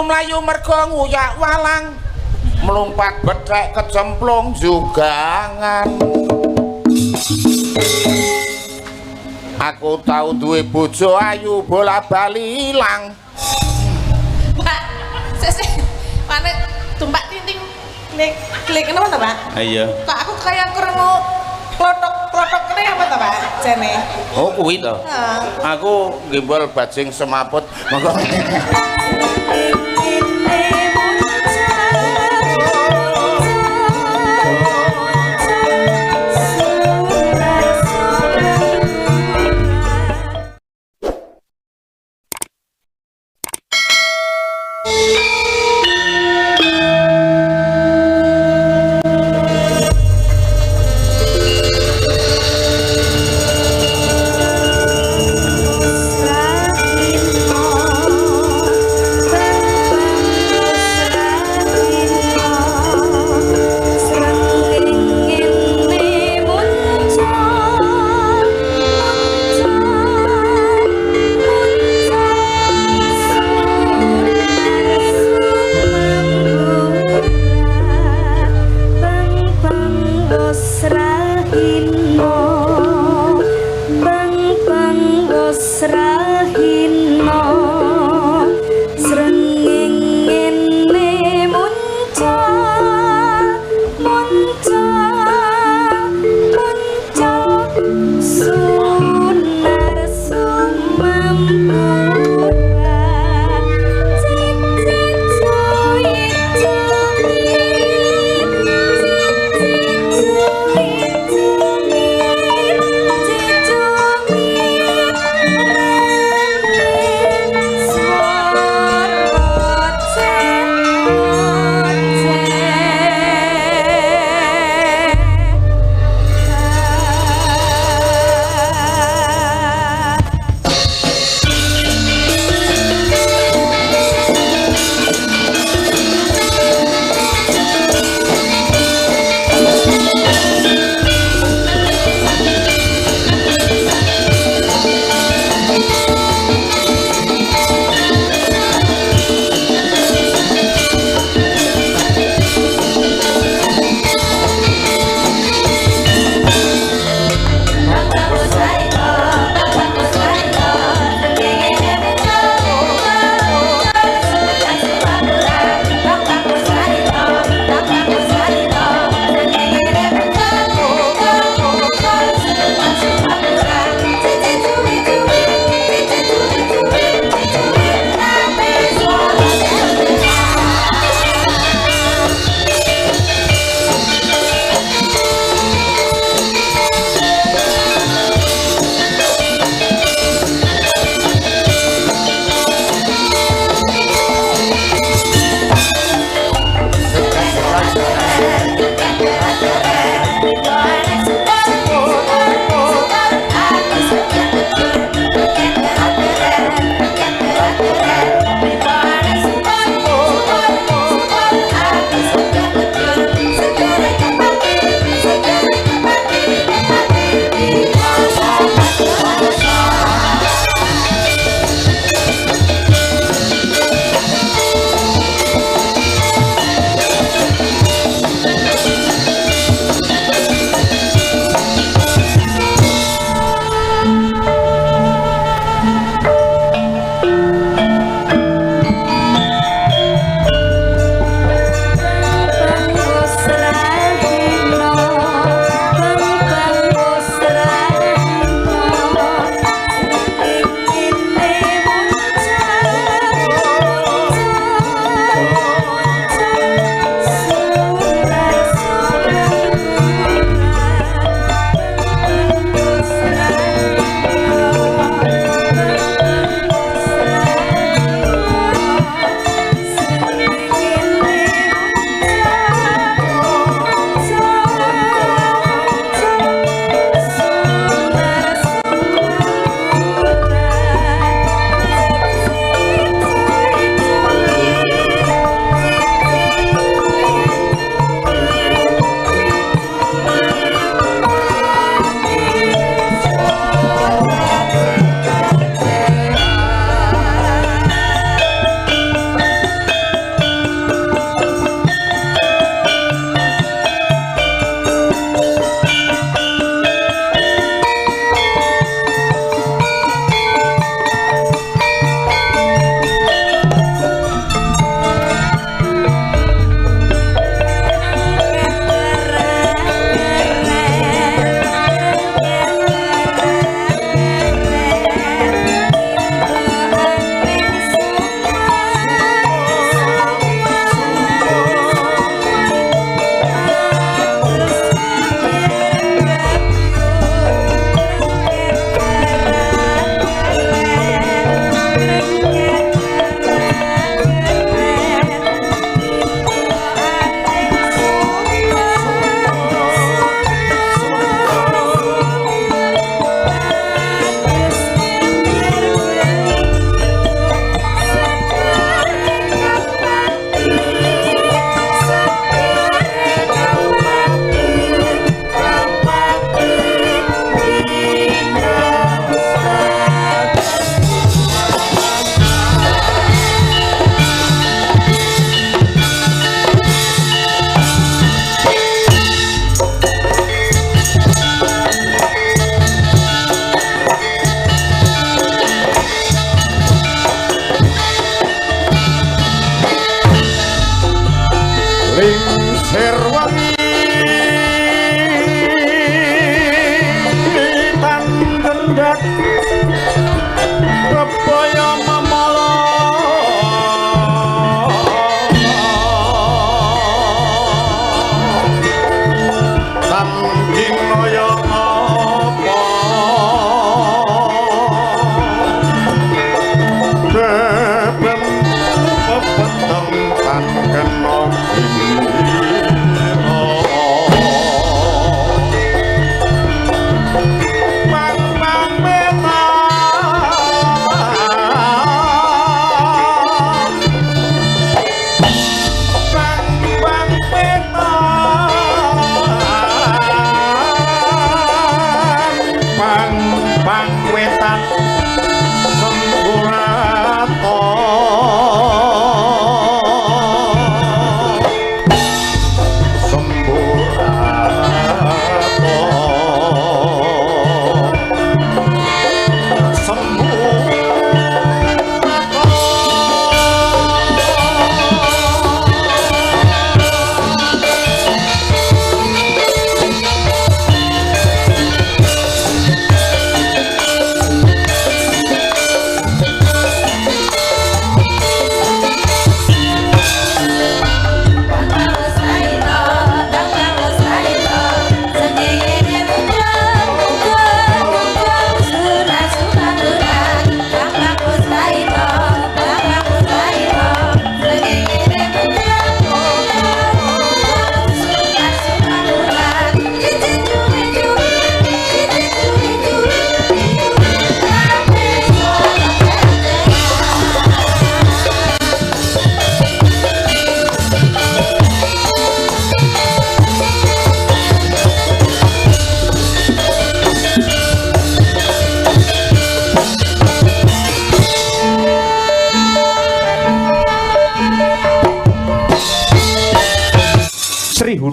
mlayu mergo nguyak walang melumpat bethek kecemplung jugangan. Aku tau duwe bojo ayu bola bali ilang. Pak, sik pane tumpak tinting klik kenapa ta, Pak? Iya. Kok aku kayak krungu klotok-klotok kene apa ta, Pak? Jene. Oh kuwi to. Heeh. Aku gimbal bajing semaput monggo.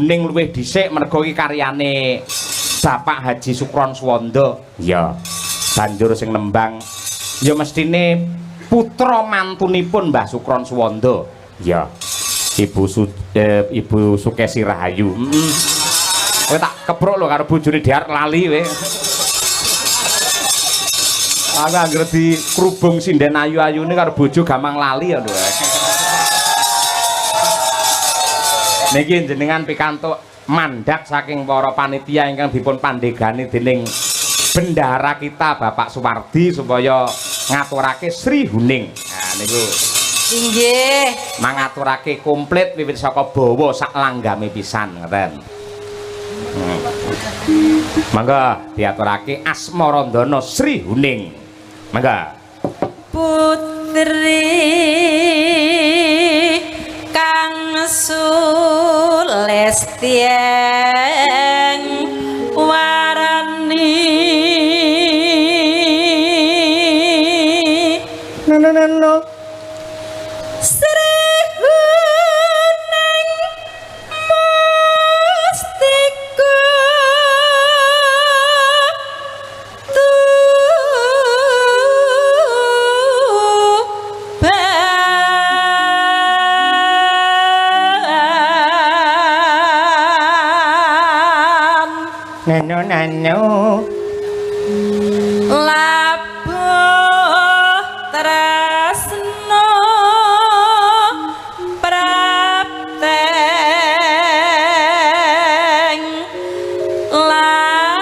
Huning luwih dhisik merga iki karyane Bapak Haji Sukron Suwanda. Ya. Banjur sing nembang ya mestine putra mantunipun Mbah Sukron Suwanda. Ya. Ibu Sukesi Rahayu. Kowe tak kepruk lho karo bojone Diar lali kowe. Aku anggere di kerubung sinden ayu-ayune karo bojo gampang lali ya lho. Niki jenengan pikantuk mandak saking para panitia ingkang dipun pandegani dening bendahara kita Bapak Suwardi supaya ngaturake Sri Huning. Nah niku Inggih. mangaturake komplit wiwit saka bawa sak langgame pisan ngoten. Mangga diaturake Asmarandana Sri Huning. Mangga. Putri Kang Sulestieng warani No. Sri Huning mustiku Nano. labuh tresno prapteng layon.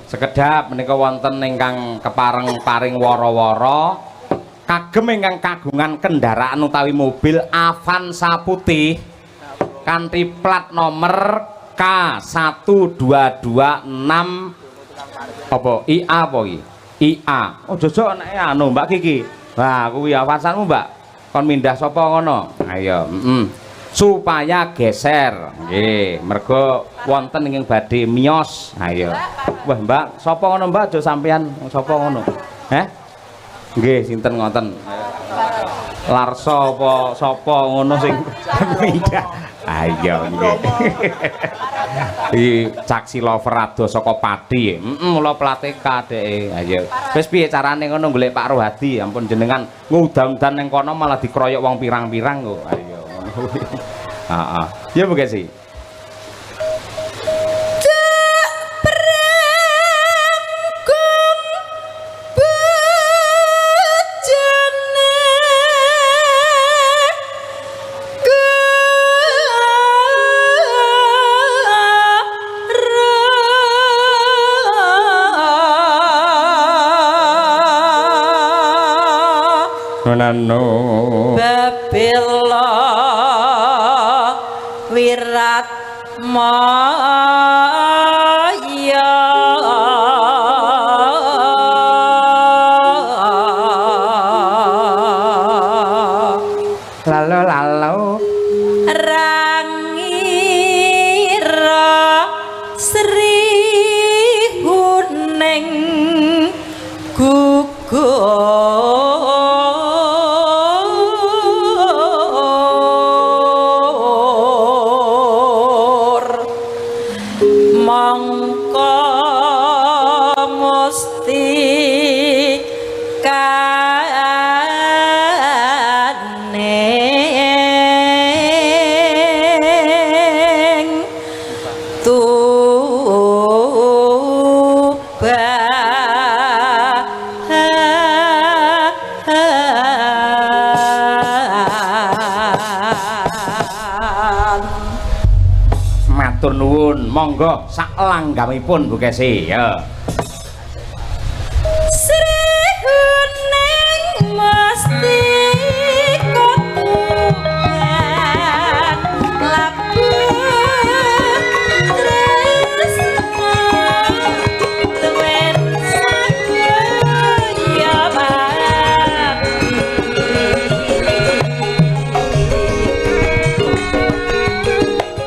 Sekedhap menika wonten ingkang kepareng-paring wara-wara kagem ingkang kagungan kendaraan utawi mobil Avanza putih kanthi plat nomor K1226 apa IA apa iki? IA. Oh jojok nek anu Mbak Kiki. Wah kuwi Avanzamu Mbak. Kon mindah sapa ngono? Ayo, supaya geser. Nggih, mergo wonten ingkang badhe miyos. Ayo. Wah, Mbak, sapa ngono Mbak? Aja sampean sapa ngono. Heh? Nggih, sinten ngoten? Larso apa sapa ngono sing mindah. Ayo nggih. Iki caksi lover ado saka Pati. Mula plate kadeke. Ayo. Wis piye carane ngono golek Pak Rohadi? Ampun jenengan ngudang-udan ning kono malah dikeroyok wong pirang-pirang kok. Ayo. Heeh. Ya Bu Gesi. Nano Babila Wirat Maya lalu Rangira Sri Huning gugur mongko musti kaneng matur nuwun, monggo sak langgamipun Bu Kesi ya. Sri Huning mesti kotuban labuh tresno tuwen sadaya bakti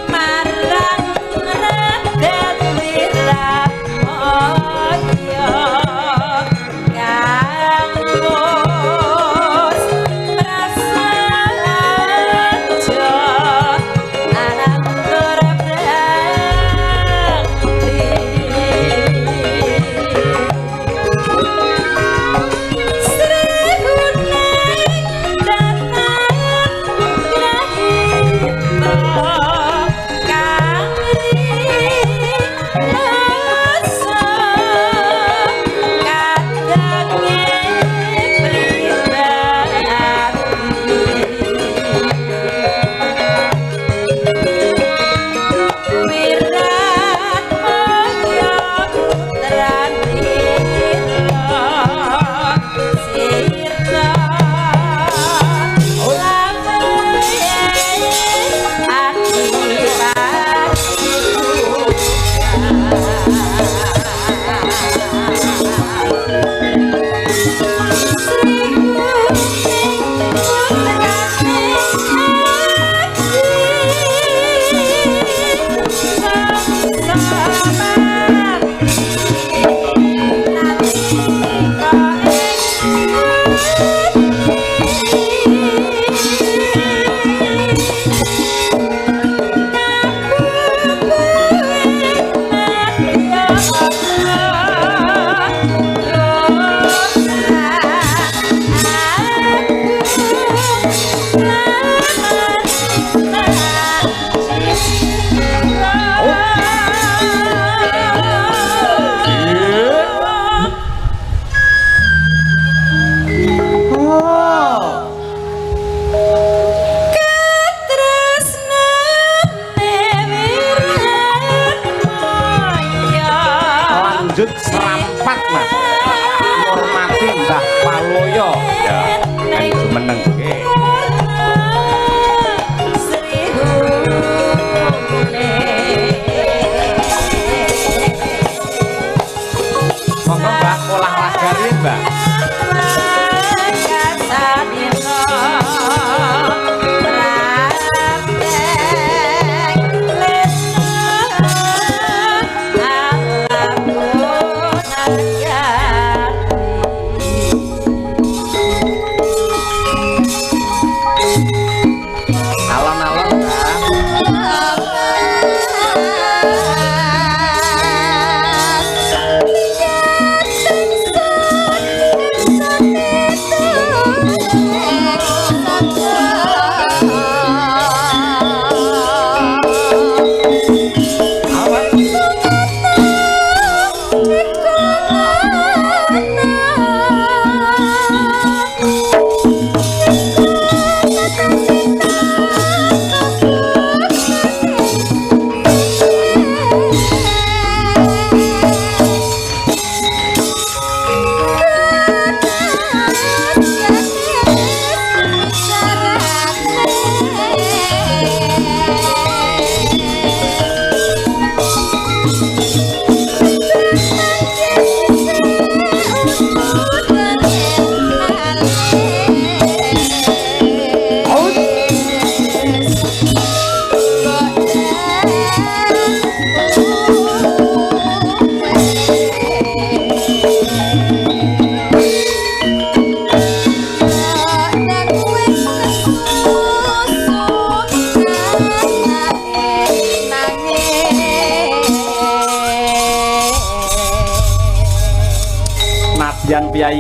marang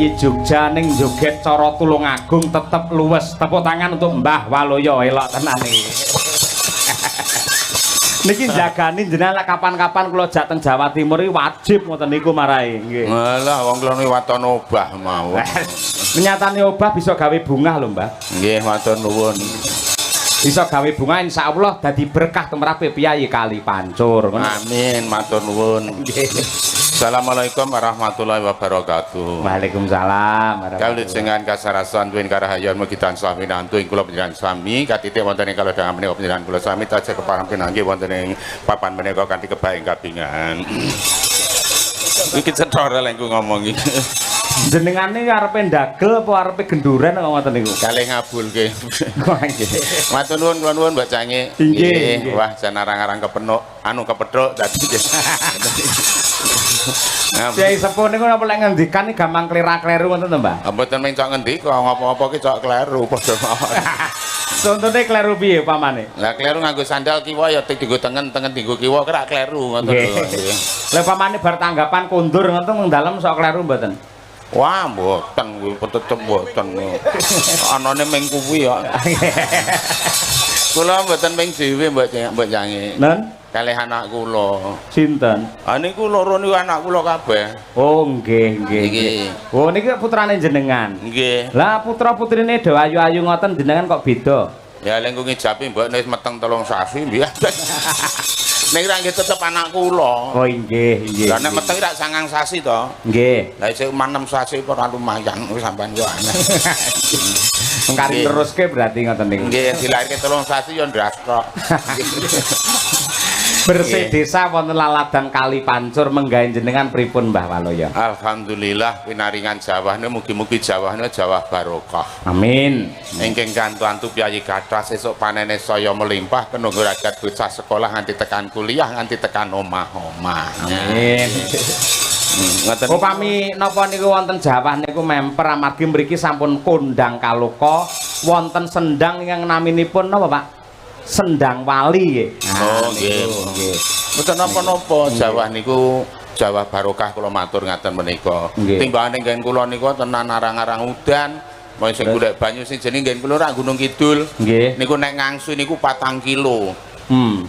Piyayi Jogja ning joget cara Tulungagung tetep luwes. Tepuk tangan untuk Mbah Waloyo elok tenan iki. Niki jagani jenengan kapan-kapan kula jak teng Jawa Timur iki wajib ngoten niku marai nggih. Alah wong kula niku waton obah mau. Menyatane obah bisa gawe bungah lho, Mbah. Nggih, matur nuwun. Bisa gawe bunga insyaallah dadi berkah tumrape Piyayi Kali Pancur. Amin, matur nuwun. Assalamualaikum warahmatullahi wabarakatuh. Waalaikumsalam. Kawlit dengan kasarasan tuwin karahayan mugi tansah winantu ing kula panjenengan sami katitik wonten ing kalodhangan menika panjenengan kula sami tansah kepareng pinanggih wonten ing papan menika kanthi kebaing kabingan. Iki cetha lengku ngomong iki. Jenengane arepe ndagel apa arepe genduren kok ngoten niku? Kalih ngabulke. Matur nuwun kula nuwun Mbak Cange. Nggih. Wah, jan arang-arang kepenuk anu kepethuk dadi. Kyai sepuh niku napa lek ngendikan iki gampang klera-kleru ngoten to, Mbah? Mboten mung cok ngendika ngopo-ngopo ki cok kleru padha mawon. Contone kleru piye pamane? Lah kleru nganggo sandal kiwa ya dienggo tengen dienggo kiwa kira kleru ngoten lho. Lah pamane bar tanggapan kondur ngoten mung dalem sok kleru mboten? Wah, mboten kuwi tetep mboten. Anane ming kuwi ya. Kula mboten ming dhewe Mbak Cange. Nen? Kalih anak kula. Sinten? Ah niku loro niku anak kula kabeh. Oh, nggih, nggih. Nggih. Oh, niki putrane jenengan. Nggih. Lah putra-putrine do ayu-ayu ngoten jenengan kok beda? Ya lengku ngijapi mbok wis meteng 3 sasi mbiyen. Nek ra nggih tetep anak kula. Oh, nggih, nggih. Lah nek meteng ra 9 sasi to. Nggih. Lah isih 6 sasi ora lumayan sampean yo aneh. Engkari teruske berarti ngoten niku. Nggih, dilahirke 3 sasi yo ndras tok. Bersih desa wonten laladan Kali Pancur menggawe jenengan pripun Mbah Waloyo? Alhamdulillah pinaringan jawahne mugi-mugi jawahne jawah barokah. Amin. Engking kantu-antu Piyayi kathah sesuk panene saya melimpah kenunggu ragat bocah sekolah nganti tekan kuliah nganti tekan omah-omah. Amin. Ngoten. Upami napa niku wonten Jawah niku memper amargi mriki sampun kondang kaloka wonten sendang yang naminipun napa Pak? Sendang Wali nggih. Oh nggih. Nggih. Mboten napa-napa Jawah niku Jawah barokah kula matur ngaten menika. Timbangane nggen kula niku tenan arang-arang udan. Mau sing golek banyu sing jenenge nggen kula rak Gunung Kidul. Nggih. Niku nek ngangsu niku 4 kilo.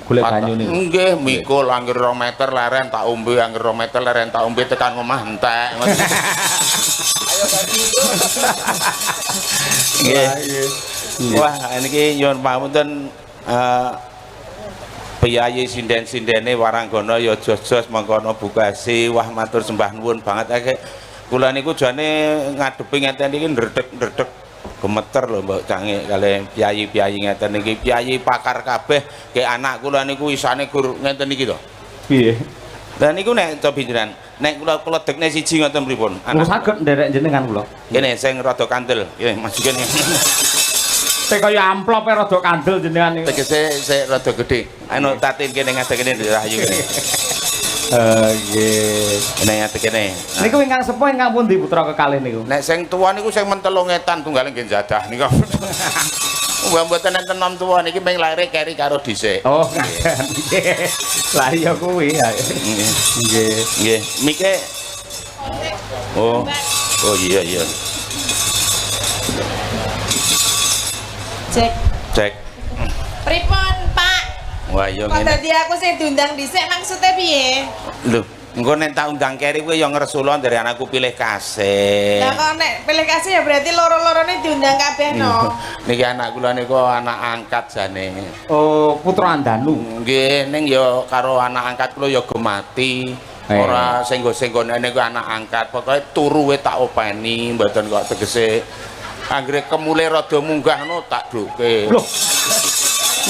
Golek banyu niku. Nggih, mikul angger 2 meter leren tak ombe, angger 2 meter leren tak ombe tekan omah entek. Ayo ganti itu. Nggih. Wah, niki nyuwun pamunten Piyayi sinden-sindene Waranggana ya jos-jos mangkono bukasi. Wah, matur sembah nuwun banget. Kula niku jane ngadepi ngeten iki ndredeg-ndredeg gemeter lho Mbak Cange kali piyayi-piyayi ngeten iki. Piyayi pakar kabeh ke anak kula niku isane gur ngeten iki to. Piye? Lah niku nek coba jenengan nek kula kledekne siji ngoten pripun? Anak saged nderek jenengan kula. Kene sing rada kandel. Nggih, masukin. Teh kaya amplop rada kandel jenengan niku. Tegese sik rada gedhe. Anu tatin kene ngadeg kene rahayu kene. Nggih. Kene ngadeg kene. Niku ingkang sepuh ingkang pundi putra kekalih niku? Nek sing tuwa niku sing mentelung etan tunggal nggih jadah niku. Mbah mboten enten nom tuwa niki ping laire keri karo dhisik. Oh, nggih. Lah iya kuwi. Nggih. Nggih, mike. Oh. Oh iya iya. Cek. Pripun, Pak? Wah, iya Kok ngene. dadi aku sing diundang dhisik maksudnya piye? Lho, engko nek tak undang keri kuwi ya ngresula dari anakku pilih kasih. Lah kok nek pilih kasih ya berarti loro-lorone diundang kabeh no. Niki anak kula niku anak angkat jane. Oh, putra Andanu. Nggih, ning ya karo anak angkat kula ya gemati. Ora senggo-senggone niku anak angkat. Pokoke turuwe tak openi, mboten kok tegese anggere kemule rada munggah no tak duke. Loh.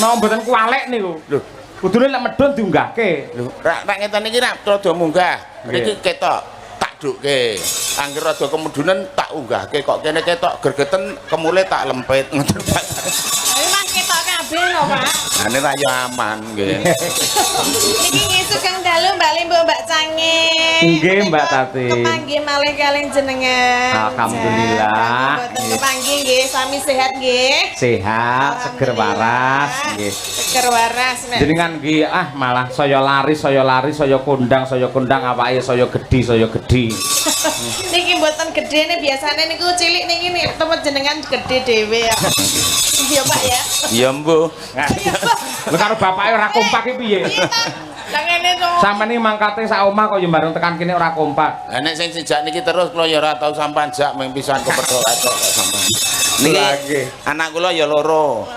Napa mboten kualek niku? Lho, kudune lek medhun diunggahke. lho, rak ngeten iki rak rada munggah. Iki ketok tak duke. Anggere rada kemudunen tak unggahke kok kene ketok gregeten kemule tak lempit ngoten. Tapi mas ketok kabeh lho, Pak. Ane ra yo aman nggih. Niki ngesuk Kang Dalu Mbak Limbo Mbak Cange. Nggih, Mbak Tati. Kepanggih malih kalih jenengan. Alhamdulillah. Mboten kepanggih nggih, sami sehat nggih. Sehat, seger waras nggih. Seger waras nek. Jenengan nggih malah saya lari, saya kondang awake saya gedhi. Niki mboten gedene biasane niku cilik niki nek temen jenengan gede dhewe ya. Iya Pak ya. Iya mbuh. Lha karo bapake ora kompak iki piye? Lah ngene to. Sampeyan iki mangkate sak omah kok ya bareng tekan kene ora kompak. Lah nek sing sejak niki terus kula ya ora tau sampean jak ming pisan kepethuk atok kok sampean. Niki anak kula ya loro.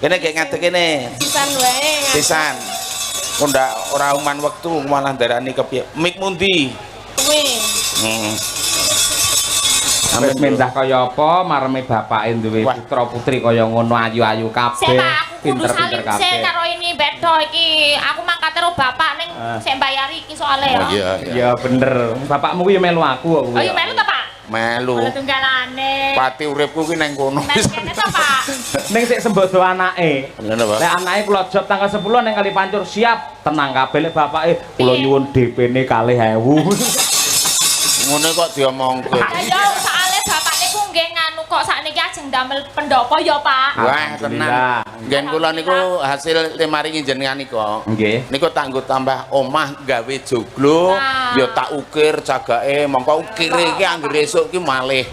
Kene gek ngadeg kene. Pisan wae. Pisan. Kok ndak ora uman wektu malah darani kepiye? Mik mundi? Kuwi. Wis mendah kaya apa mareme bapake duwe putra putri kaya ngono ayu-ayu kabeh. Pinter-pinter kabeh. Sik karo ini beda iki. Aku mangkate karo bapak ning sik mbayari iki soalé ya. Oh iya. Ya bener. Bapakmu ku ya melu aku kok. Oh iya melu ta, Pak? Melu. Oleh tunggalane. Pati uripku ki nang kono. Nek kene ta, Pak? Ning sik sembodo anake. Ngono, Pak. Lek anake kula job tanggal 10 ning Kali Pancur siap tenang kabeh lek bapake kula nyuwun DP-ne 2.000. Ngono kok diomongke. Ayo soalé bapakne ku nggih nganu kok sakniki ajeng damel pendopo ya, Pak. Wah, tenang. Ngen kula niku hasil maringi jenengan niku. Nggih. Niku tak nggo tambah omah gawe joglo, ya tak ukir cagake, mongko ukire iki anggere esuk ki malih.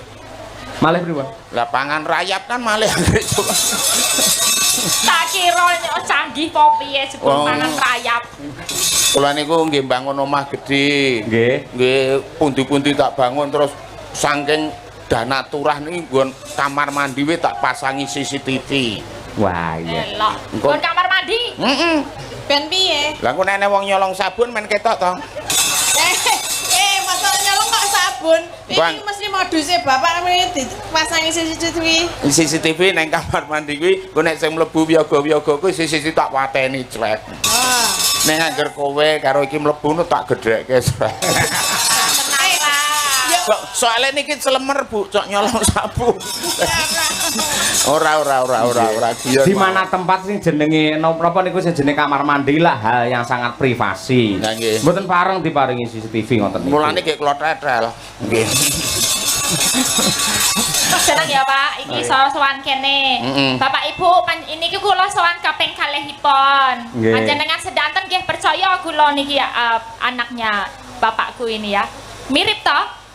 Malih pripun? Lah pangan rayap kan malih anggere esuk. Tak kira canggih po piye sebut pangan rayap. Kula niku nggih bangun omah gedhe. Nggih. Nggih pundi-pundi tak bangun terus saking dana turah niki nggon kamar mandi we tak pasangi CCTV. Wah iya. Elok. Nggon kamar mandi. Heeh. Ben piye? Lah kok nek wong nyolong sabun men ketok to. Masa nyolong kok sabun. Bang. Iki mesti moduse bapak dipasangi CCTV. CCTV nang kamar mandi kuwi kok nek sing mlebu wiyaga-wiyaga kuwi CCTV tak wateni clek. Ah. Nek angger kowe karo iki mlebu tak gedhekke. Soale niki celemer Bu, cok nyolong sabun. Ora. Di mana tempat sing jenenge napa niku sing jenenge kamar mandi lah hal yang sangat privasi. Nah, nggih. Mboten pareng diparingi CCTV ngoten niku. Mulane nggih kula tetel. Nggih. Seneng ya, Pak. Iki sowan kene. Bapak Ibu ini ki kula sowan kaping kalihipun. Nggih. Panjenengan sedanten nggih percaya kula niki anaknya bapakku ini ya. Mirip toh?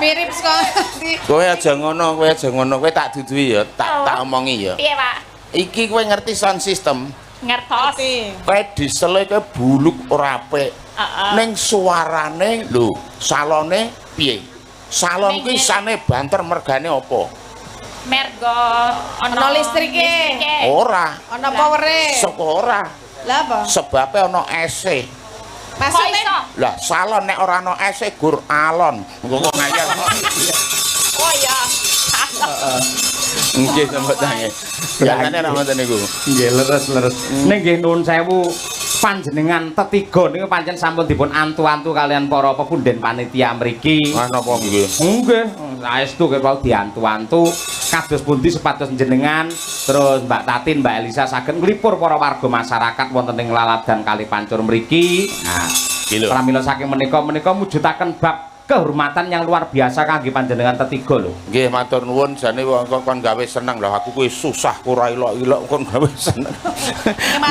Mirip sekali. Kowe aja ngono, kowe tak dudui ya, tak omongi ya. Piye, Pak? Iki kowe ngerti sound system? Ngertos. Kowe disele kowe buluk ora apik. Ning suarane lho, salone piye? Salon kuwi sane banter mergane apa? Mergo Ana listrike. Ora. Ana powere. Sapa ora? Lah apa? Sebabe ana ese. Maksudnya Lah salon nek ora ana ese gur alon. Engko ngayal. Oh ya. Nggih sampe tangi. Biasane ora ngoten niku. Nggih leres. Ning nggih nuwun sewu panjenengan tetiga niku pancen sampun dipun antu-antu kalian para pepunden panitia mriki. Napa nggih? Nggih, saestu kepau diantu-antu kados pundi supados jenengan terus Mbak Tatin, Mbak Elisa saged nglipur para warga masyarakat wonten ing Laladan Kali Pancur mriki. Nah, pramila saking menika mujudaken bab kehormatan yang luar biasa kangge panjenengan tetiga lho. Nggih matur nuwun jane wong kon gawe seneng lho aku kuwi susah ora ilok-ilok kon gawe seneng.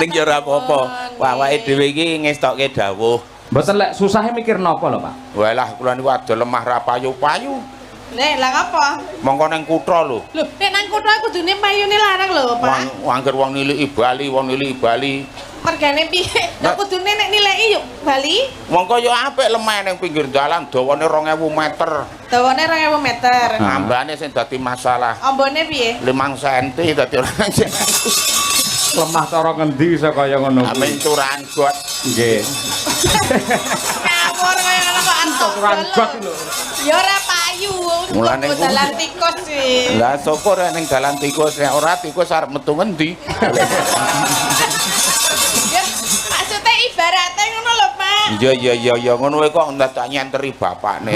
Ning ya ora apa-apa. Awake dhewe iki ngestokke dawuh. Mboten lek susahe mikir napa lho, Pak? Walah kula niku ada lemah ra payu-payu. Nek lah apa? Mongko nang kutha lho. Lho, nek nang kutha kudune payune larang lho, Pak. Angger wong niliki Bali, Mergane piye? Nek kudune nek nilai yuk Bali. Mongko ya apik lemah ning pinggir dalan dawane 2000 meter. Dawane 2000 meter. Ambane sing dadi masalah. Ambone piye? 5 cm dadi ora Lemah cara ngendi iso kaya ngono kuwi? amen curahan got. Nggih. Ngawur kaya ngono kok antuk. Curahan got lho. Ya ora payu. Mulane dalan tikus sih. Lah syukur ning dalan tikus nek ora tikus arep metu ngendi. Ya, maksudnya ibaratnya ngono lho, Pak. Iya ngono wae kok ndak tak nyenteri bapakne.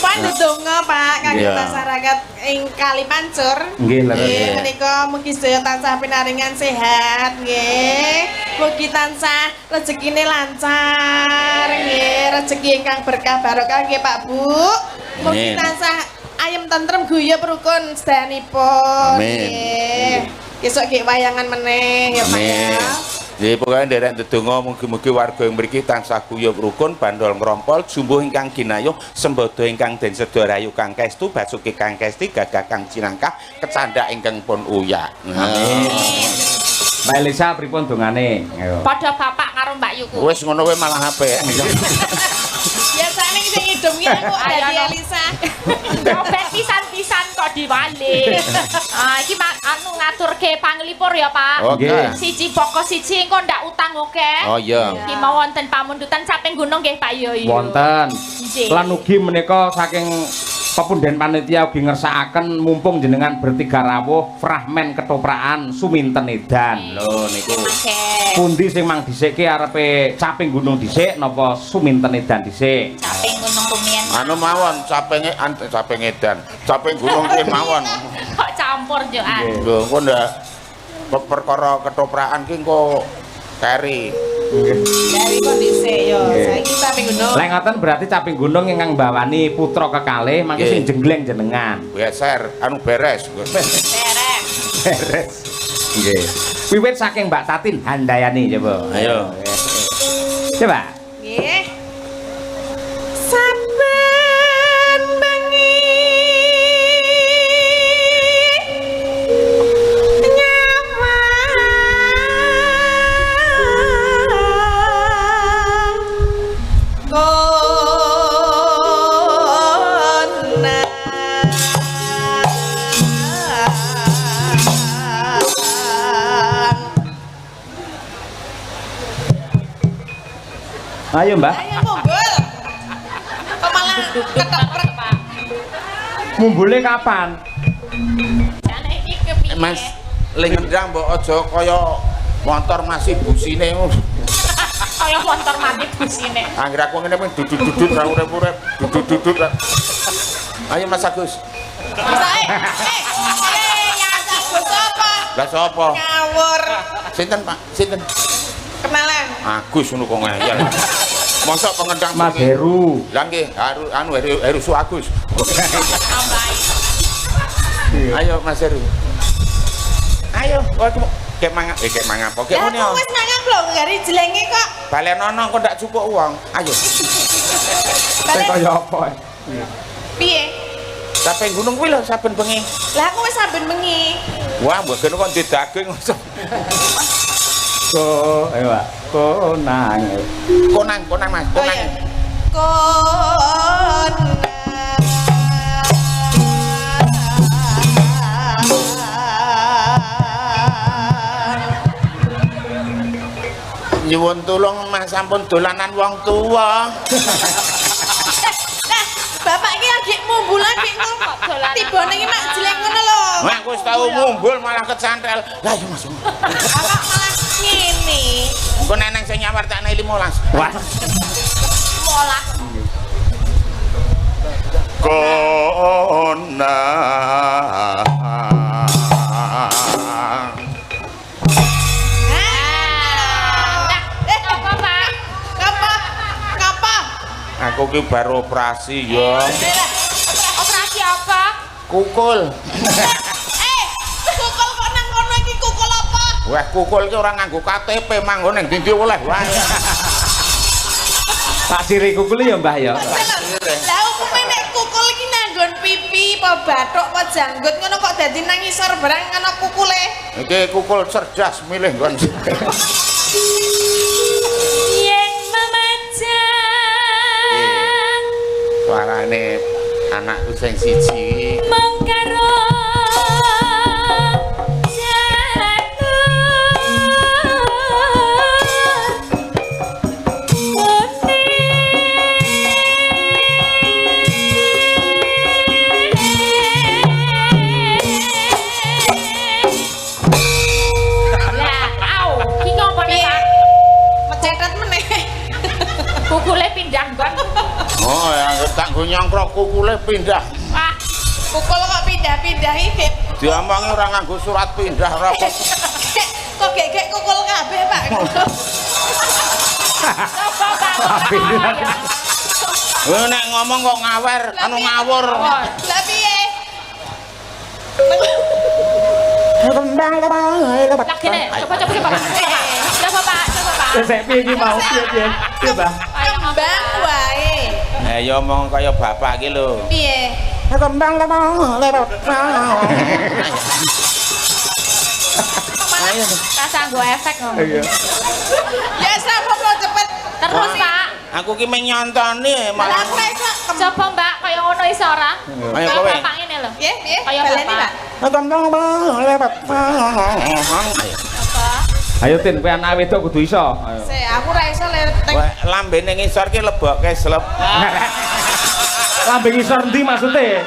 Pandedonga Pak kangge Iya. masyarakat ing Kali Pancur. Nggih, lho. Nggih, menika mugi sedaya tansah pinaringan sehat nggih. Mugi tansah rezekine lancar nggih, rezeki ingkang berkah barokah nggih Pak Bu. Mugi Amin. tansah ayem tentrem guyub rukun sedayanipun Amin. nggih. Besok nggih wayangan meneh ya Pak ya. Jadi pokoknya derek ndedonga mugi-mugi warga yang mriki tansah guyub rukun, bandol ngrompol, jumbuh ingkang ginayuh, sembodo ingkang den sedaya rayu kang kestu, basuki kang kesti, gagah kang cinangkah, kecandak ingkang pun uyak. Amin. Mbak Elisa pripun dongane? Ayo. Padha bapak karo Mbak Yuku. Wis ngono kowe malah apik. Biasane sing ngidumke aku Ayo, dadi no. Elisa. Nyopet pisan-pisan kok diwali. Iki anu ngaturke panglipur ya, Pak. Oke. Siji pokok siji engko ndak utang oke. Oh iya. Iki mau wonten pamundutan saping gunung nggih Pak Yoyo. Wonten. Nggih. Lan ugi menika saking pepunden panitia ugi ngersakaken mumpung jenengan bertiga rawuh fragmen ketoprakan Suminten Edan. Lho niku. Oke. Pundi sing mang dhisike arepe Caping Gunung dhisik napa Suminten Edan dhisik? Saping gunung rumiyin. Anu mawon capenge caping edan. Caping gunung ki mawon. Kok campur yo ah. Nggih. Lho engko ndak perkara ketoprakan ki engko keri. Dari kondisi yo, Nggih. saiki sampe gunung. Lek ngoten berarti Caping Gunung ingkang bawani putra kekalih mangke Nggih. sing jengleng jenengan. Beser, anu beres. Beres. Beres. Nggih. Wiwit saking Mbak Tatin handayani coba. Ayo. Coba. Nggih. Saben bengi Ayo Mbak. Ayo munggul. Kok malah keteprak Pak. Mumbule kapan? Jane iki kepiye? Mas, ling ngendang mbok aja kaya motor masih busine ngono. Kaya motor mati busine. Anggere aku ngene ping dudut-dudut ra urip-urip, dudut-dudut. Ayo Mas Agus. Sae. Yang Agus apa? Lah sapa? Ngawur. Sinten Pak? Sinten? Kenalan. Agus ngono kok ngayal. Mosok pengendang Mas bengi. Heru. Lah nggih, anu Heru Su Agus. Tambahi. Ayo Mas Heru. Ayo, kok kek mangan apa? Kek Lah ngene. aku wis mangan belum gari jelenge kok. Balenono kok ndak cukup uang. Ayo. Sing Balik kaya apa? piye? Caping gunung kuwi lho saben bengi. Lah aku wis saben bengi. Wah, mbok kene kok ndek daging. Ayo Mbak. Konang. Konang Mas, Oh konang. iya. Kon Nyuwun tulung Mas sampun dolanan wong tuwa. Bapak iki lagi mumbulan iki kok Dolanan. tibane iki mak jelek ngono lho. Wah, aku wis tau ngumbul malah kecantel. Lah yo Mas. Bapak malah ngene. Engko neneng sing nyawar tak nai 15. Wah. Molas. Konang. Apa, Pak? Ngapa? Ngapa? Aku ki baru operasi yo. Operasi apa? Kukul. Kukul kok nang kono iki kukul apa? Wah, kukul ki ora nganggo KTP manggon ning ndi oleh wae. Tak siri kukuli ya Mbah ya. Lah ukume nek kukul iki nanggon pipi apa bathuk apa janggut ngono kok dadi nang isor barang ana kukule. Iki kukul cerdas milih nggon. Yen memandang Suarane anakku sing siji. mengkaro Mecetet meneh. kukule pindah nggon. Oh, ya tak nggo mergo nyongkrok kukule pindah. Wah, Kukul kok pindah-pindah iki. Diomongi ora nganggo surat pindah ora kok. Kok gek kukul kabeh, Pak. coba Pak. Nek ngomong kok ngawer, anu ngawur. Lah piye? Lah kene, coba. Coba Pak. Sik piye iki mau piye? Piye, Mbah? Kembang wae. Ya omong kaya bapak iki lho. Piye? Kembang Ayo. Rasa nggo efek kok. Iya. Ya sapa mau cepet. Terus Pak. Aku ki meng nyontoni Lah malah. aku ra iso. Coba Mbak kaya ngono iso ora? Ayo Kaya kowe. bapak ngene lho. Piye? Piye? Kaya Baleni, bapak. Pak. Kembang Apa? Ayo Tin, kowe anak wedok kudu iso. Ayo. Sik, aku ra iso leteng. lambene ngisor ki lebokke slep. Lambe ngisor ndi maksude?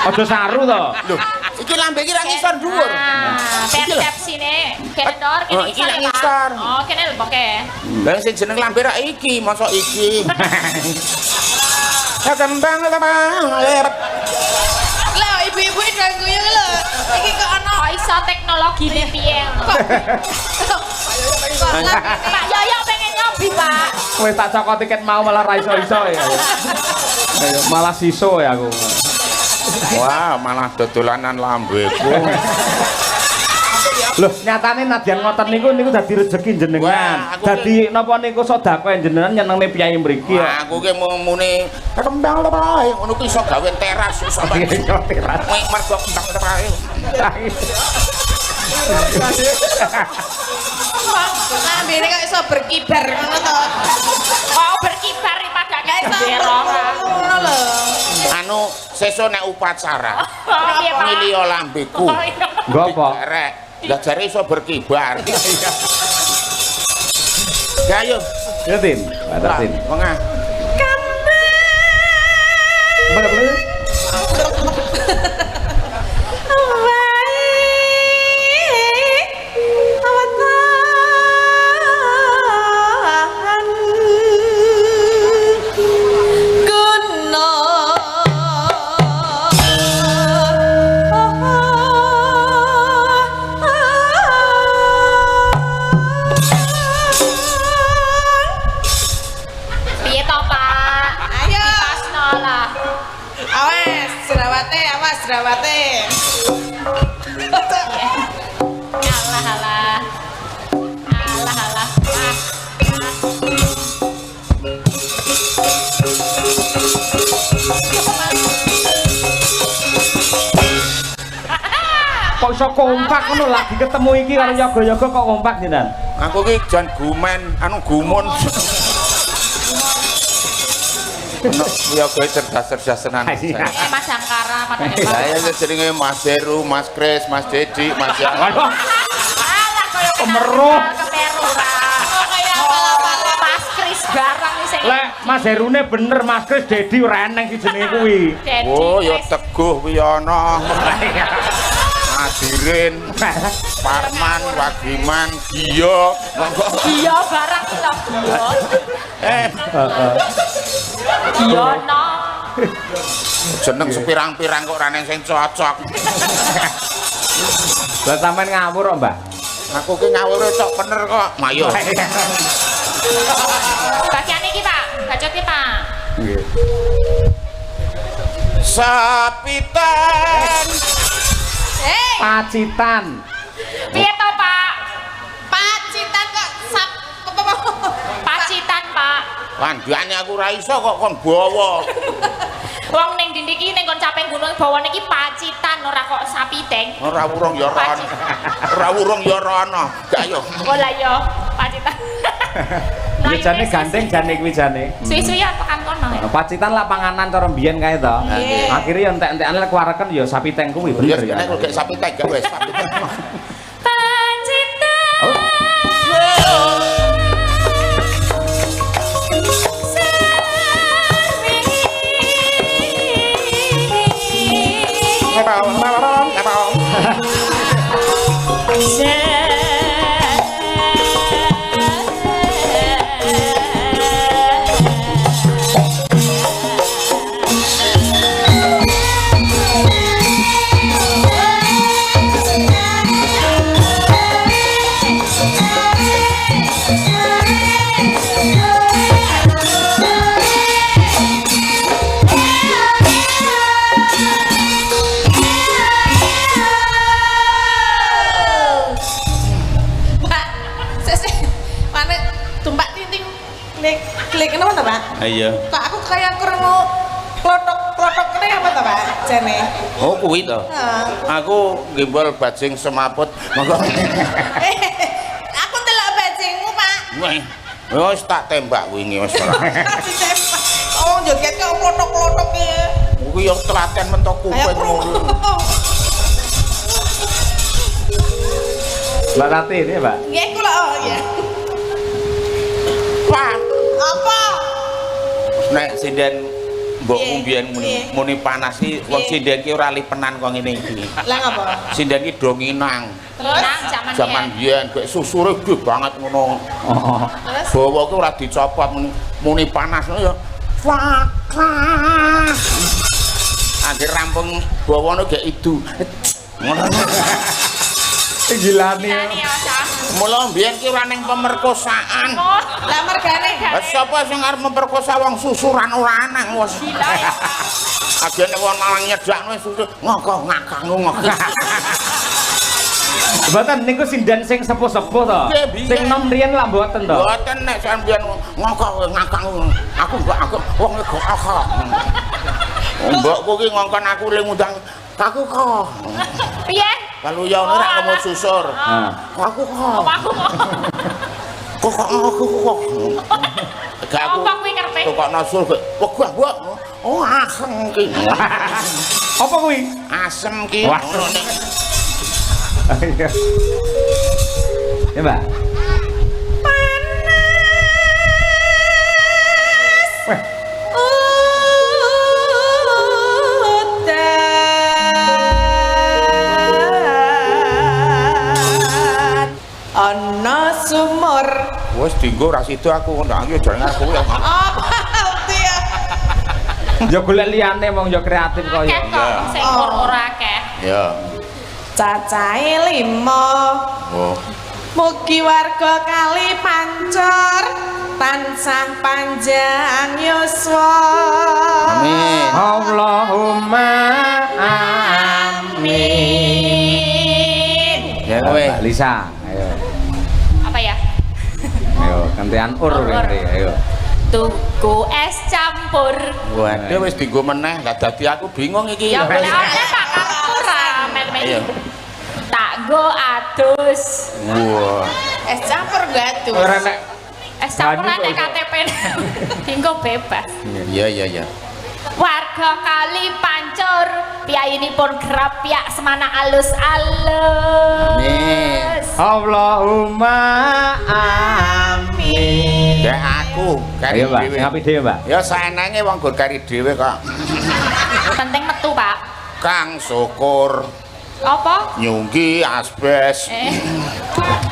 Aja saru to. Lho, iki lambe iki ra ngisor dhuwur. Persepsine kene ndor kene Oh, iki ra ngisor. Oh, kene leboke. Lah sing jeneng lambe ra iki, mosok iki. Kembang lewat. Lah ibu-ibu itu guyu lho. Iki kok ana Kok iso teknologine piye? kok lambene. Pak Yoyo pengen nyobi, Pak. Wis tak cokot tiket mau malah ra iso-iso ya. Ayo malah siso ya aku. Wah, malah dodolanan lambeku. Loh, nyatane nadyan ngoten niku dadi rejeki jenengan. Wah, aku Dadi napa niku sedekah jenengan nyenengne piyai mriki ya. Wah, aku ki muni kembang lebae, ngono ki iso gawe teras iso banget. Teras. Mergo kembang lebae. Lambene kok iso berkibar ngono to. Kok berkibar pada Gak iso bendera. ngono lho. Anu sesuk nek upacara. Oh, iya, Pak. Milih lambeku. Oh, iya. Nggo apa? Rek, lah jare iso berkibar. Ya ayo. Ya Tin, Mbak Tin. Mengah. Bener. Piye to, Pak? Ayo. Dipasno lah. Awas, jerawate, awas jerawate. Alah, alah. Alah, alah. Kok iso kompak ngono lagi ketemu iki karo yoga-yoga kok kompak jenengan? Aku ki jan gumen, anu gumun. No, ya kowe cerdas-cerdas tenan. Mas Angkara, padane Pak. Saya jenenge Mas Heru, Mas Kris, Mas Dedi, Mas Yang. Waduh, Alah koyo Kemeruh. kemeru ra. Kaya apa-apa Mas Kris barang iki sing. lek Mas Herune bener Mas Kris Dedi ora eneng ki jenenge kuwi. Dedi Oh, ya Kris. Teguh Wiyono. Adirin, Parman, Wagiman, Giyo. Iya barang lho. Heeh. Iya no. Jeneng sepirang-pirang kok ora neng sing cocok. Lah sampean ngawur kok, Mbah? Aku ki ngawur tok bener kok. Mayo. Bagian iki, Pak. Bacot iki, Pak. Nggih. Sapitan. Pacitan. Piye to, Pak? Pacitan kok sap Pacitan, Pak. Landiane aku ra iso kok kon bawa. Wong ning ndi iki ning kon caping gunung bawane iki pacitan ora kok sapiteng. Ora wurung ya rono. Ora wurung ya rono. Gak yo. Oh lah yo, pacitan. Iki jane gandeng jane kuwi jane. Suwi-suwi ya tekan kono ya. Pacitan lah panganan cara mbiyen kae to. Nggih. Akhire yo entek-entekan lek kuareken yo sapi teng kuwi Ya bener ya. nek kok sapi tega wis sapi tega. Pacitan. Iya. Kok aku kayak krungu klothok kene apa to, Pak? Jane. Oh, kuwi to. Aku gimbal bajing semaput. Monggo. Aku ndelok bajingmu, Pak. Wis tak tembak wingi wis ora. Ditembak. Oh, joget kok klothok-klothok iki. Kuwi yo telaten mentok kuping ngono. Mbak Rati ini ya, Mbak? Nggih, kula oh ya. Pak, Apa? nek sinden mbokmu Iya, biyen iya. muni panas iki wong Iya. sinden ki ora lipenan kok ngene iki. Lah ngapa? Sinden ki do nginang. Terus Zaman biyen gek susure gede banget ngono. Oh. terus Bawa ki ora dicopot muni panas ngono ya. Fakah. Anggere rampung bawane gek idu. Ngono. Gilani. Mula mbiyen ki ora ning pemerkosaan. lah mergane Lah sapa sing arep memperkosa wong susuran ora nang wis. Agene wong lanang nyedakno wis susur ngokok ngakangmu ngokok. Mboten niku sindan sing sepuh-sepuh to. Nggih, biyen. Sing nom riyen lah mboten to. Mboten nek sampeyan ngokok ngakangmu. Aku wong e kok akak. Mbokku ki ngongkon aku le ngundang aku kok. Piye? Kalau ya ora kamu susur. Nah. Aku kok. Aku Kok aku kok. Gak aku. Apa kuwi karepe? Kok nasul kok. Wah, mbok. Oh, asem ki. Apa kuwi? Asem ki. Wah. Iya. Ya, Mbak. Weh, udan ana sumur. Wes dinggo ra sido aku ndak yo jalan aku ya. Apa ya? ya golek liyane wong ya kreatif kok ya. Akeh kok sing ora akeh. Ya. Cacahe 5. Oh. Mugi warga kali pancur tansah panjang yuswa. Amin. Allahumma amin. Ya kowe. Mbak Lisa, ayo. Apa ya? Ayo, gantian ur ganti, ayo. Tuku es campur. Waduh wis dinggo meneh. Lah dadi aku bingung iki. Ya boleh aja Pak Kapura Ayo. tak go adus. Wah. Es campur gatus. Ora nek Es campur Banyu nek kok KTP. Dinggo bebas. Iya. Warga kali pancur piyayinipun gerap piyak semana alus-alus. Amin. Allahumma amin. Ya aku kari Ayo, Mbak, dhewe. ngapi dhewe, Mbak. Ya saenenge wong gur kari dhewe kok. Penting metu, Pak. Kang syukur Apa? nyunggi asbes.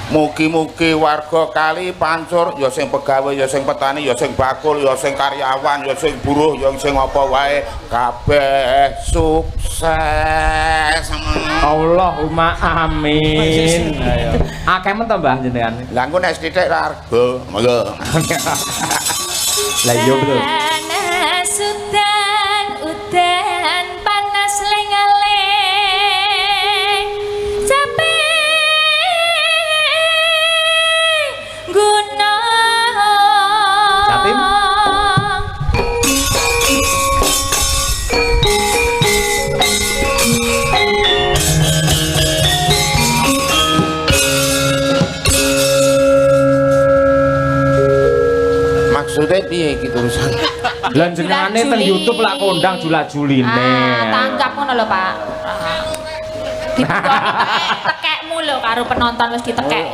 Mugi-mugi warga kali pancur ya sing pegawe ya sing petani ya sing bakul ya sing karyawan ya sing buruh ya sing apa wae kabeh sukses. Allahumma amin. Ayo. Akeh men to Mbah jenengan. Lah engko nek sithik ra arga. Monggo. Lah iya betul. Panas udan panas lengaleng capek gunung Jatim? Maksudnya piye iki terusan? Lah jenengane teng Juli. YouTube lak kondang jula-juline. tangkap ngono lho Pak. Tekekmu lho karo penonton wis ditekek.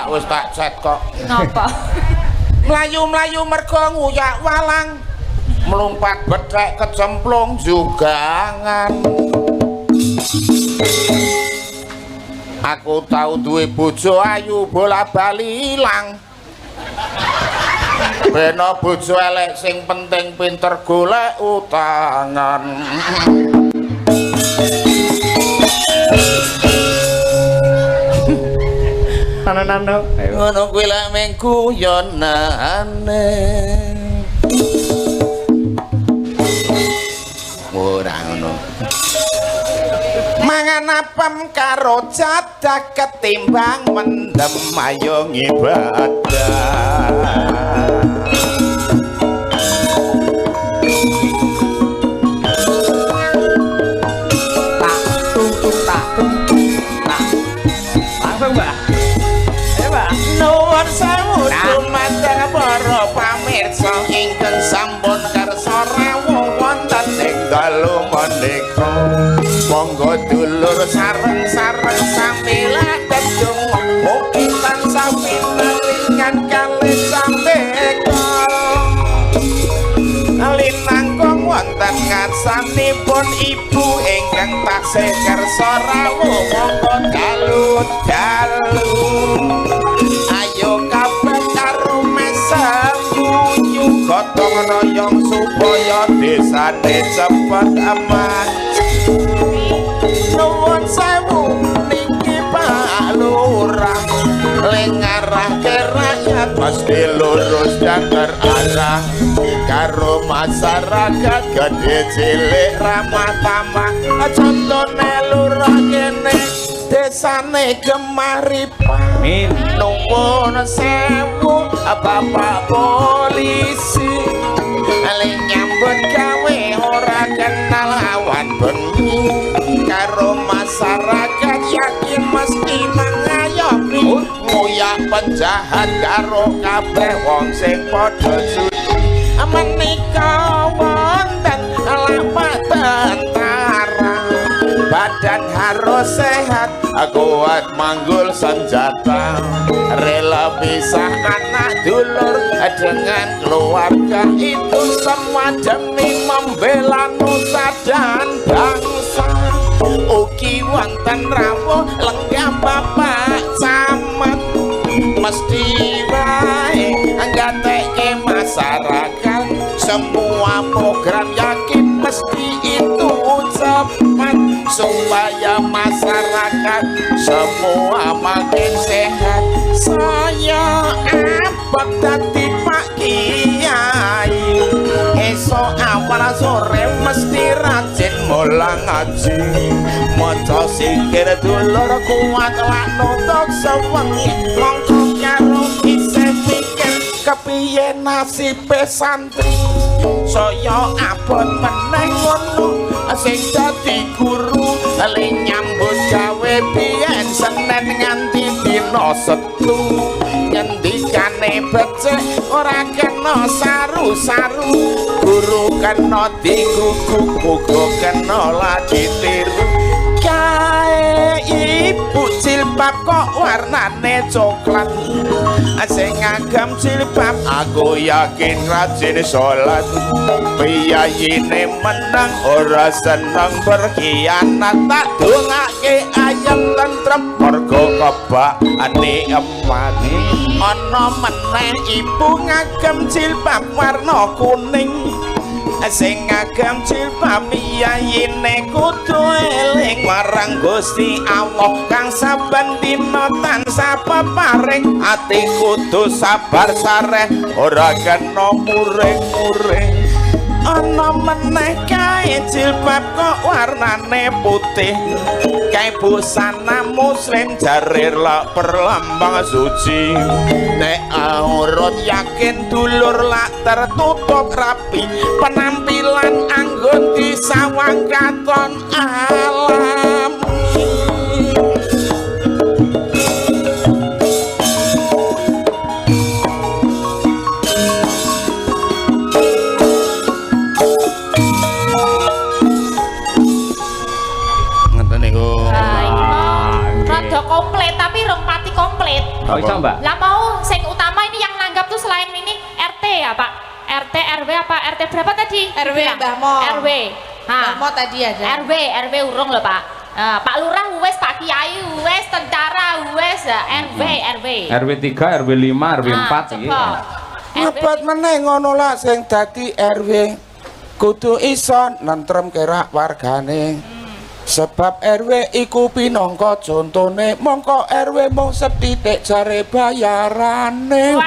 Wis tak chat kok. Napa? Melayu-melayu mergo nguyak walang. Melompat bethek kecemplung jugangan. Aku tahu duwe bojo ayu bola-bali ilang. Beno bojo elek sing penting pinter golek utangan. Nano. Ayo. Ngono kuwi lek mengku yo nane. Ora ngono. Mangan apem karo cadak ketimbang mendem ayo ngibadah. nalika monggo dulur sareng-sareng samila dedung mugi tansah pinaringan kalih sambeka linangkung wonten ngarsanipun ibu ingkang taksih kersa rawuh monggo dalu ayo kabeh karo mesem guyu gotong royong supaya desane cepet aman nuwun sewu niki Pak Lurah lengarahke rakyat mesti lurus dan terarah karo masyarakat gede cilik ramah tamah contone lurah kene desane Gemaripan nuwun sewu Bapak polisi ale nyambut gawe ora kenal awan bengi karo masyarakat yakin mesti mengayomi nguyak penjahat karo kabeh wong sing padha sudi menika wonten lapak tentara badan harus sehat kuat manggul senjata rela pisah anak dulur dengan keluarga itu semua demi membela nusa dan bangsa ugi wonten rawuh lenggah Bapak Camat mesti wae nggateke masyarakat semua program yakin mesti itu cepat supaya masyarakat semua makin sehat saya abot dadi Pak Kiai esok awal sore mesti rajin mulang ngaji maca sikir dulur kuat lan nutuk sewengi mongko karo isih mikir kepiye nasibe santri saya abot meneh ngono sing dadi guru le nyambut gawe biyen Senin nganti dina Setu ngendikane becik ora kena saru-saru guru kena diguguk muga kena la ditiru kae ibu jilbab kok warnane coklat sing ngagem jilbab aku yakin rajin salat piyayine menang ora seneng berkhianat tak dongake ayam tentrem mergo kebakane emane ana meneh ibu ngagem jilbab warna kuning sing ngagem jilbab piyayine kudu eling marang Gusti Allah kang saben dina tansah peparing ati kudu sabar sareh ora kena muring-muring ana meneh kae jilbab kok warnane putih kae busana muslim jarir lak perlambang suci nek aurat yakin dulur lak tertutup rapi penampilan anggun disawang katon alam komplit tapi rong pati komplit. Oh iya Mbak. Lah mau sing utama ini yang nanggap tuh selain ini RT ya Pak? RT, RW apa? RT berapa tadi? RW Mbah Mo. RW. Mbah Mo tadi ada. RW urung loh Pak. Pak Lurah wes, Pak Kiai wes, tentara wes, RW. RW 3, RW 5, RW 4 iki. Ngepet meneh ngono lah sing dadi RW kudu iso nentrem kerak wargane. Sebab RW iku pinangka contone mongko RW mung sethithik jare bayarane.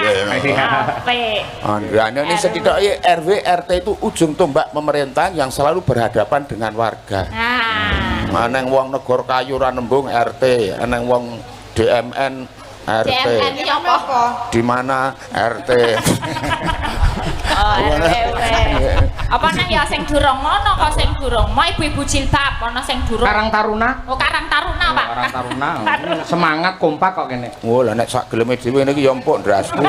Anggane ini sethithik RW RT itu ujung tombak pemerintahan yang selalu berhadapan dengan warga. Aneng wong negor kayu ra nembung RT, aneng wong DMN RT. DMN iki apa? Di mana RT? Oh, RW. Apa nang ya sing durung ngono kok sing durung. Mau ibu-ibu jilbab ana sing durung. Karang Taruna. Oh, Karang Taruna, Pak. Karang Taruna. Semangat kompak kok kene. Oh, lah nek sak geleme dhewe niki ya empuk ndrasku.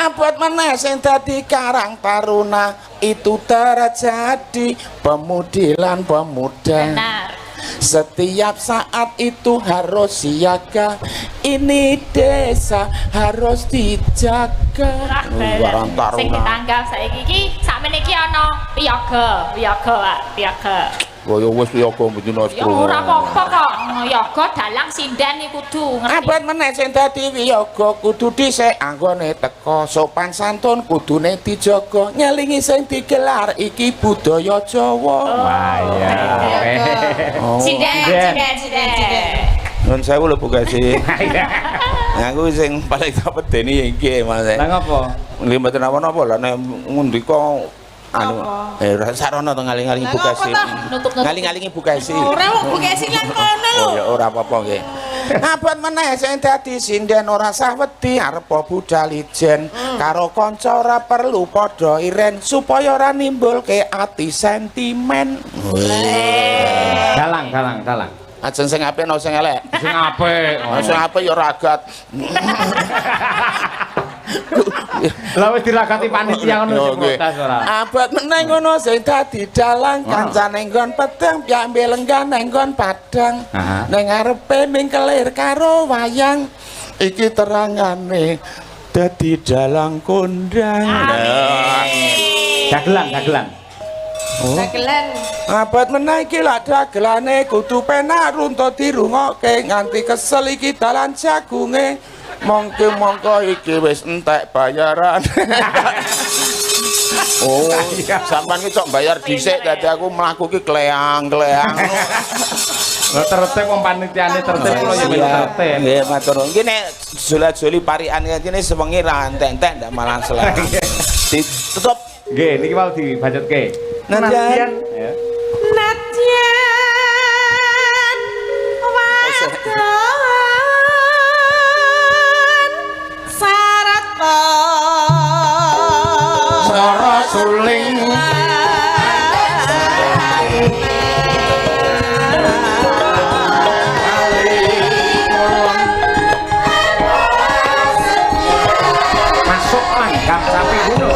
Abot meneh sing dadi Karang Taruna itu terjadi pemudi lan pemuda. Benar. Setiap saat itu harus siaga. Ini desa harus dijaga. Lah, Warang taruna. sing ditanggap saiki iki sakmene iki ana piyaga, piyaga. Kaya wis piyaga mbendina Ya ora apa-apa kok. Yoga dalang sinden iki kudu ngerti. Abot meneh sing dadi wiyaga kudu dhisik anggone teka sopan santun kudune dijaga ngelingi sing digelar iki budaya Jawa. Wah iya. Sinden. Nun sewu lho Bu Kasi. Aku sing paling tak pedeni iki Mas. Lah ngopo? Nggih mboten napa-napa lha nek ngundika anu sarana to ngaling-aling Bu Kasi. Nutup-nutup. Ngaling-aling Bu Kasi. Ora wong bukesi lan kono lho. Oh ya ora apa-apa nggih. Abot meneh sing dadi sinden ora sah wedi arep budal ijen karo kanca ora perlu padha iren supaya ora nimbulke ati sentimen. Dalang. Ajeng sing apik no sing elek. Sing apik. Sing apik ya ragat. Lah wis diragati panitia ngono sing protes ora. Abot meneh ngono sing dadi dalang kancane nggon pedang piambe lenggan nang nggon padang. Ning ngarepe mingkelir karo wayang iki terangane dadi dalang kondang. Dagelan. Dagelan. Abot meneh iki lak dagelane kudu penak runtut dirungokke nganti kesel iki dalan jagunge. Mongko iki wis entek bayaran. Oh, sampean ki cok bayar dhisik dadi aku mlaku ki kleang-kleang. Lah tertib wong panitiane tertib kula ya melu tertib. Nggih matur nuwun. Iki nek joli parian kene sewengi ra entek-entek ndak malah selak. Ditutup. Nggih niki mau dibacutke. Nadyan. Ya. Nadyan wadon sarata Sara suling Masuk langkap sapi gunung.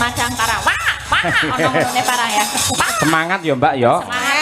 Madangkara. Wah, ono ngene parang ya. Wah, Semangat ya Mbak ya. semangat